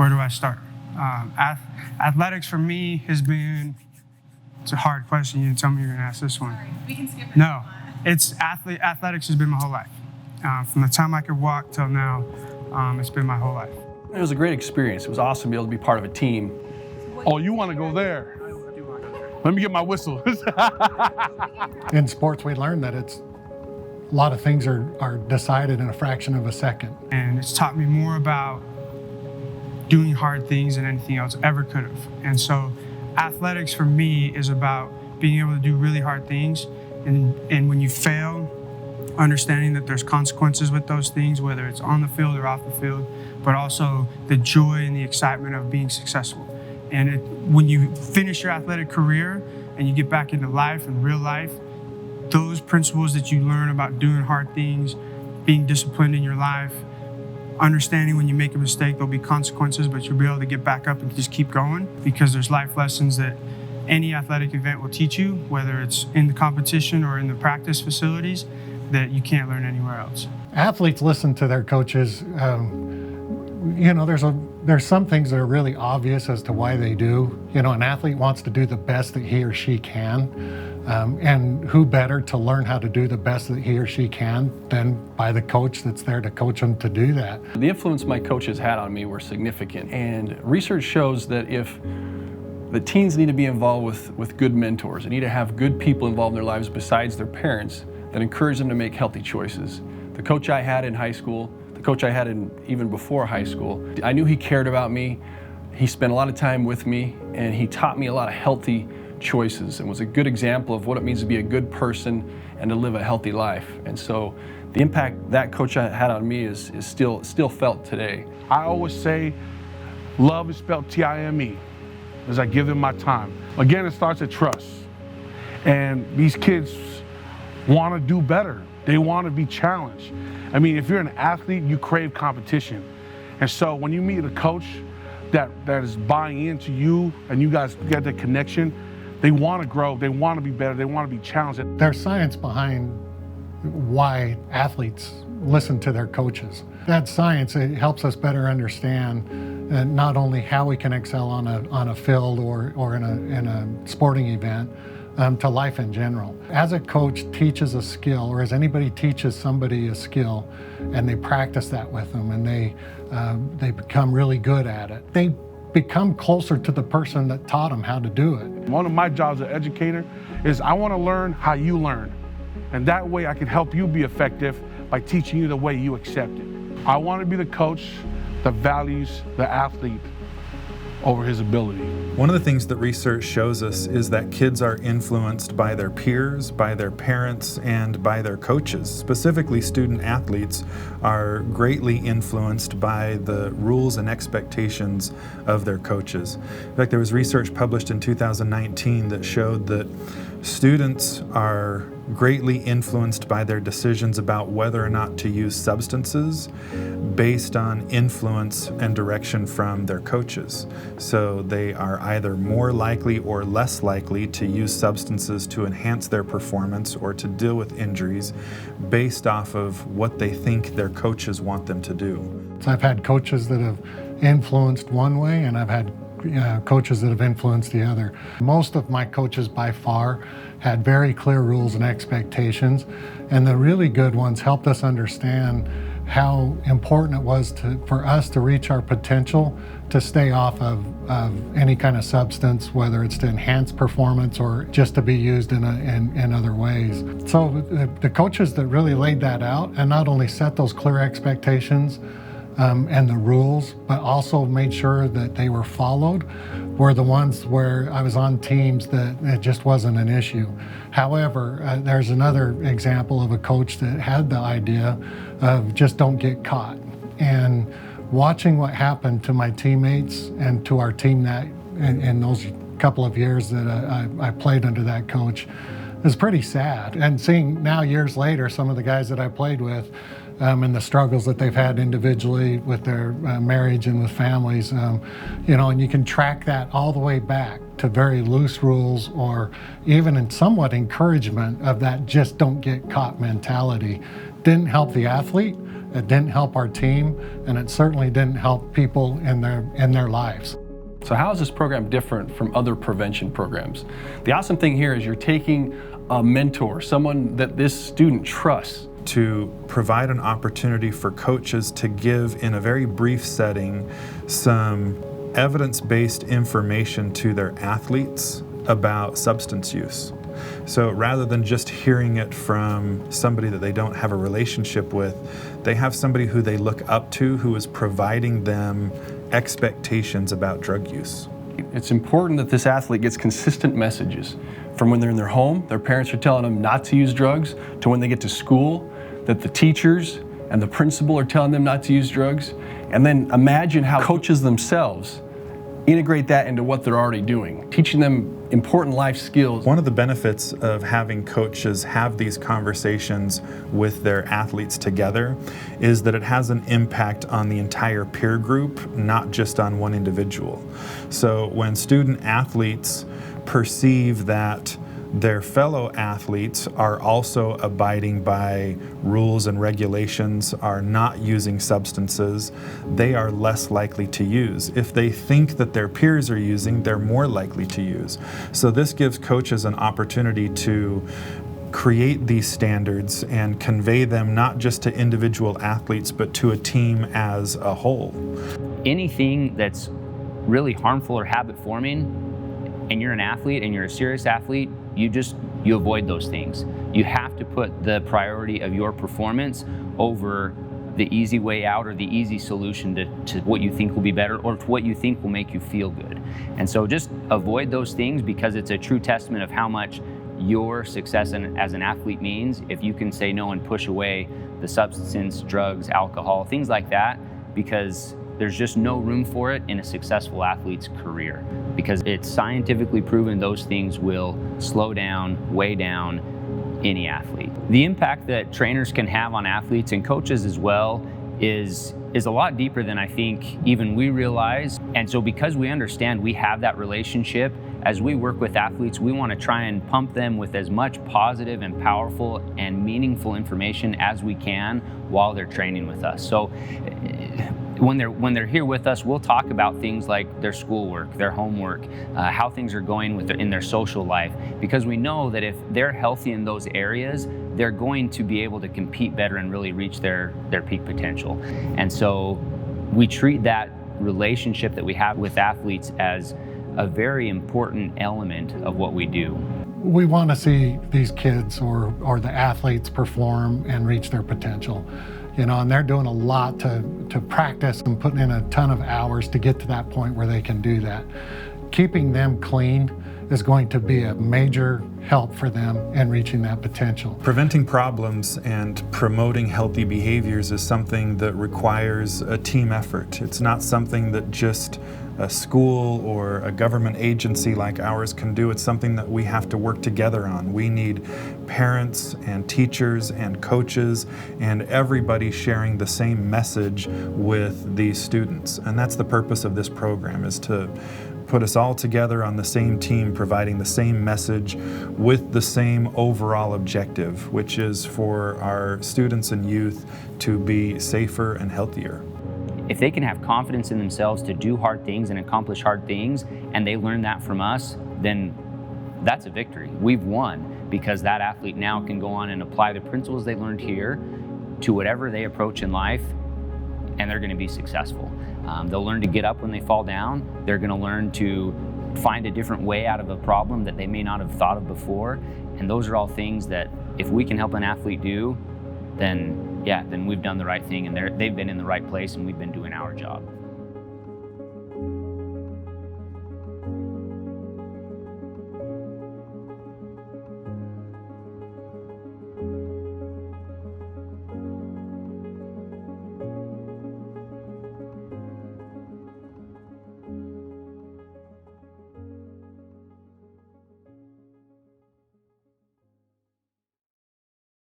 where do I start? Athletics for me has been, it's a hard question. You didn't tell me you were going to ask this one. Sorry, we can skip it. No, athletics has been my whole life. From the time I could walk till now, it's been my whole life. It was a great experience. It was awesome to be able to be part of a team. Oh, you want to go there? Let me get my whistle. In sports, we learn that a lot of things are decided in a fraction of a second. And it's taught me more about doing hard things than anything else ever could have. And so athletics for me is about being able to do really hard things. And when you fail, understanding that there's consequences with those things, whether it's on the field or off the field, but also the joy and the excitement of being successful. And when you finish your athletic career and you get back into life and real life, those principles that you learn about doing hard things, being disciplined in your life, understanding when you make a mistake, there'll be consequences, but you'll be able to get back up and just keep going, because there's life lessons that any athletic event will teach you, whether it's in the competition or in the practice facilities, that you can't learn anywhere else. Athletes listen to their coaches. There's some things that are really obvious as to why they do. An athlete wants to do the best that he or she can. And who better to learn how to do the best that he or she can than by the coach that's there to coach them to do that. The influence my coaches had on me were significant. And research shows that if the teens need to be involved with good mentors, they need to have good people involved in their lives besides their parents that encourage them to make healthy choices. The coach I had in high school, the coach I had even before high school, I knew he cared about me. He spent a lot of time with me, and he taught me a lot of healthy choices and was a good example of what it means to be a good person and to live a healthy life. And so the impact that coach had on me is still felt today. I always say love is spelled T-I-M-E as I give them my time. Again, it starts at trust. And these kids want to do better. They want to be challenged. I mean, if you're an athlete, you crave competition. And so when you meet a coach that is buying into you and you guys get that connection, they want to grow, they want to be better, they want to be challenged. There's science behind why athletes listen to their coaches. That science, it helps us better understand not only how we can excel on a field or in a sporting event, to life in general. As a coach teaches a skill, or as anybody teaches somebody a skill, and they practice that with them, and they become really good at it, they become closer to the person that taught them how to do it. One of my jobs as an educator is I want to learn how you learn. And that way I can help you be effective by teaching you the way you accept it. I want to be the coach that values the athlete over his ability. One of the things that research shows us is that kids are influenced by their peers, by their parents, and by their coaches. Specifically, student athletes are greatly influenced by the rules and expectations of their coaches. In fact, there was research published in 2019 that showed that students are greatly influenced by their decisions about whether or not to use substances based on influence and direction from their coaches. So they are either more likely or less likely to use substances to enhance their performance or to deal with injuries based off of what they think their coaches want them to do. So I've had coaches that have influenced one way, and I've had coaches that have influenced the other. Most of my coaches by far had very clear rules and expectations, and the really good ones helped us understand how important it was for us to reach our potential, to stay off of any kind of substance, whether it's to enhance performance or just to be used in other ways. So the coaches that really laid that out and not only set those clear expectations and the rules, but also made sure that they were followed, were the ones where I was on teams that it just wasn't an issue. However, there's another example of a coach that had the idea of just don't get caught. And watching what happened to my teammates and to our team that in those couple of years that I played under that coach is pretty sad. And seeing now years later some of the guys that I played with and the struggles that they've had individually with their marriage and with families, and you can track that all the way back to very loose rules or even in somewhat encouragement of that just don't get caught mentality didn't help the athlete, it didn't help our team, and it certainly didn't help people in their lives. So how is this program different from other prevention programs? The awesome thing here is you're taking a mentor, someone that this student trusts, to provide an opportunity for coaches to give, in a very brief setting, some evidence-based information to their athletes about substance use. So rather than just hearing it from somebody that they don't have a relationship with, they have somebody who they look up to who is providing them expectations about drug use. It's important that this athlete gets consistent messages from when they're in their home, their parents are telling them not to use drugs, to when they get to school, that the teachers and the principal are telling them not to use drugs. And then imagine how coaches themselves integrate that into what they're already doing, teaching them important life skills. One of the benefits of having coaches have these conversations with their athletes together is that it has an impact on the entire peer group, not just on one individual. So when student athletes perceive that their fellow athletes are also abiding by rules and regulations, are not using substances, they are less likely to use. If they think that their peers are using, they're more likely to use. So this gives coaches an opportunity to create these standards and convey them not just to individual athletes, but to a team as a whole. Anything that's really harmful or habit forming, and you're an athlete and you're a serious athlete, you avoid those things. You have to put the priority of your performance over the easy way out or the easy solution to what you think will be better or to what you think will make you feel good. And so just avoid those things, because it's a true testament of how much your success as an athlete means if you can say no and push away the substance, drugs, alcohol, things like that, because there's just no room for it in a successful athlete's career, because it's scientifically proven those things will slow down, weigh down any athlete. The impact that trainers can have on athletes and coaches as well is a lot deeper than I think even we realize. And so because we understand we have that relationship, as we work with athletes, we want to try and pump them with as much positive and powerful and meaningful information as we can while they're training with us. So when they're here with us, we'll talk about things like their schoolwork, their homework, how things are going in their social life, because we know that if they're healthy in those areas, they're going to be able to compete better and really reach their peak potential. And so we treat that relationship that we have with athletes as a very important element of what we do. We want to see these kids or the athletes perform and reach their potential. And they're doing a lot to practice and putting in a ton of hours to get to that point where they can do that. Keeping them clean is going to be a major help for them in reaching that potential. Preventing problems and promoting healthy behaviors is something that requires a team effort. It's not something that just a school or a government agency like ours can do. It's something that we have to work together on. We need parents and teachers and coaches and everybody sharing the same message with these students. And that's the purpose of this program, is to put us all together on the same team, providing the same message with the same overall objective, which is for our students and youth to be safer and healthier. If they can have confidence in themselves to do hard things and accomplish hard things, and they learn that from us, then that's a victory. We've won, because that athlete now can go on and apply the principles they learned here to whatever they approach in life, and they're going to be successful. They'll learn to get up when they fall down. They're going to learn to find a different way out of a problem that they may not have thought of before. And those are all things that if we can help an athlete do, then we've done the right thing, and they've been in the right place, and we've been doing our job.